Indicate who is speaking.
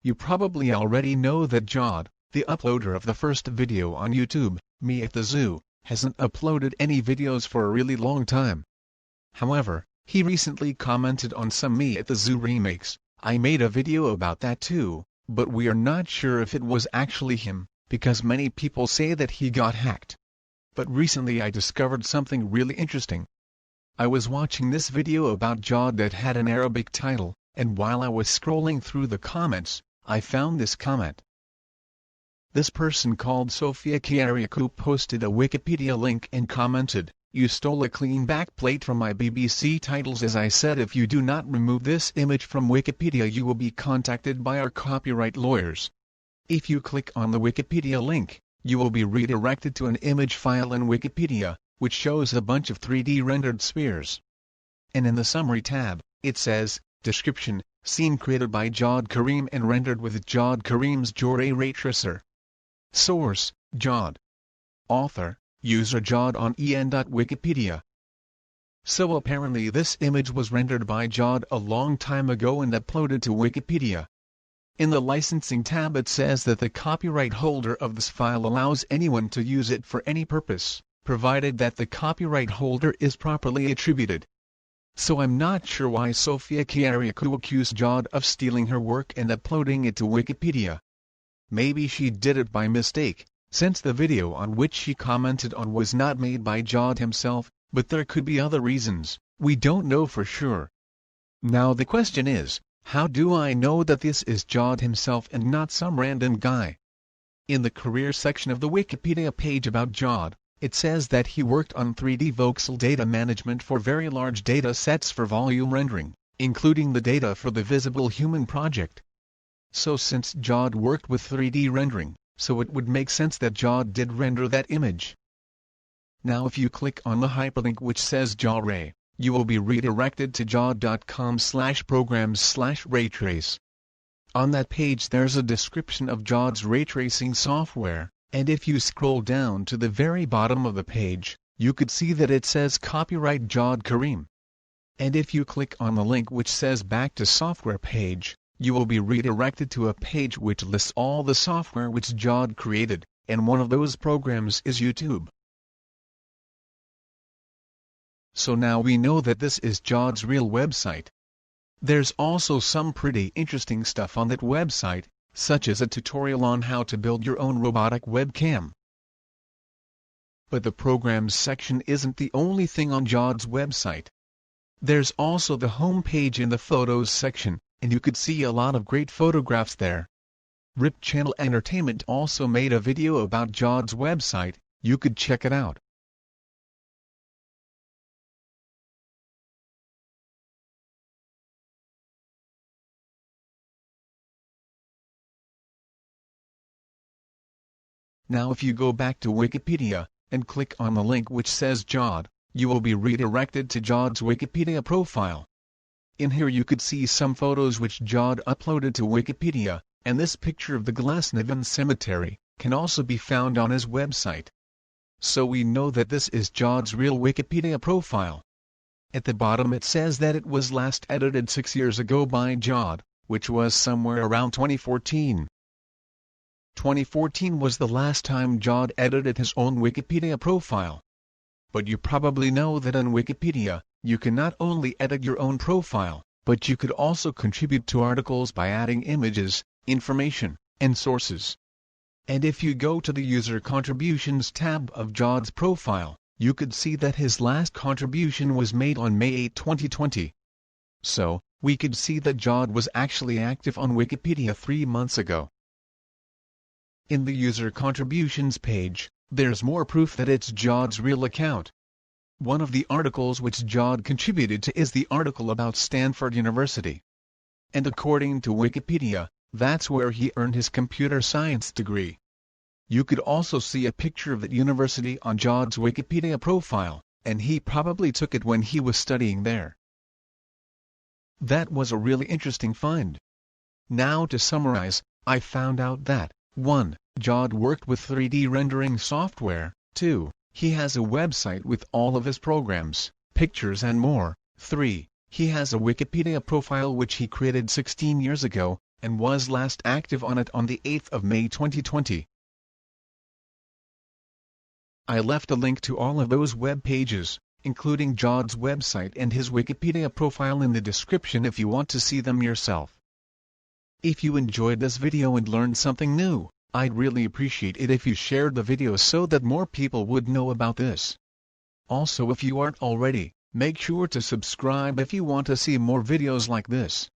Speaker 1: You probably already know that Jod, the uploader of the first video on YouTube, Me at the Zoo, hasn't uploaded any videos for a really long time. However, he recently commented on some Me at the Zoo remakes. I made a video about that too, but we are not sure if it was actually him, because many people say that he got hacked. But recently I discovered something really interesting. I was watching this video about Jod that had an Arabic title, and while I was scrolling through the comments, I found this comment. This person called Sofia Kyriakou posted a Wikipedia link and commented, "You stole a clean backplate from my BBC titles. As I said, if you do not remove this image from Wikipedia you will be contacted by our copyright lawyers. If you click on the Wikipedia link, you will be redirected to an image file in Wikipedia, which shows a bunch of 3D rendered spheres. And in the summary tab, it says, description, scene created by Jod Karim and rendered with Jod Karim's Joray ray tracer. Source, Jod. Author, user Jod on en.wikipedia. So apparently this image was rendered by Jod a long time ago and uploaded to Wikipedia. In the licensing tab it says that the copyright holder of this file allows anyone to use it for any purpose, provided that the copyright holder is properly attributed. So I'm not sure why Sofia Kyriakou accused Jod of stealing her work and uploading it to Wikipedia. Maybe she did it by mistake, since the video on which she commented on was not made by Jod himself, but there could be other reasons, we don't know for sure. Now the question is, how do I know that this is Jod himself and not some random guy? In the career section of the Wikipedia page about Jod, it says that he worked on 3D voxel data management for very large data sets for volume rendering, including the data for the Visible Human project. So since Jod worked with 3D rendering, so it would make sense that Jod did render that image. Now if you click on the hyperlink which says Joray, you will be redirected to jod.com/programs/raytrace. On that page there's a description of Jod's ray tracing software, and if you scroll down to the very bottom of the page, you could see that it says copyright Jod Karim. And if you click on the link which says back to software page, you will be redirected to a page which lists all the software which Jod created, and one of those programs is YouTube. So now we know that this is Jod's real website. There's also some pretty interesting stuff on that website, such as a tutorial on how to build your own robotic webcam. But the programs section isn't the only thing on Jod's website. There's also the home page in the photos section, and you could see a lot of great photographs there. Rip Channel Entertainment also made a video about Jod's website, you could check it out. Now if you go back to Wikipedia, and click on the link which says Jod, you will be redirected to Jod's Wikipedia profile. In here you could see some photos which Jod uploaded to Wikipedia, and this picture of the Glasnevin Cemetery can also be found on his website. So we know that this is Jod's real Wikipedia profile. At the bottom it says that it was last edited 6 years ago by Jod, which was somewhere around 2014. 2014 was the last time Jod edited his own Wikipedia profile. But you probably know that on Wikipedia, you can not only edit your own profile, but you could also contribute to articles by adding images, information, and sources. And if you go to the User Contributions tab of Jod's profile, you could see that his last contribution was made on May 8, 2020. So, we could see that Jod was actually active on Wikipedia 3 months ago. In the User Contributions page, there's more proof that it's Jod's real account. One of the articles which Jod contributed to is the article about Stanford University. And according to Wikipedia, that's where he earned his computer science degree. You could also see a picture of that university on Jod's Wikipedia profile, and he probably took it when he was studying there. That was a really interesting find. Now to summarize, I found out that 1. Jod worked with 3D rendering software. 2. He has a website with all of his programs, pictures and more. 3. He has a Wikipedia profile which he created 16 years ago. and was last active on it on the 8th of May 2020. I left a link to all of those web pages, including Jod's website and his Wikipedia profile in the description if you want to see them yourself. If you enjoyed this video and learned something new, I'd really appreciate it if you shared the video so that more people would know about this. Also, if you aren't already, make sure to subscribe if you want to see more videos like this.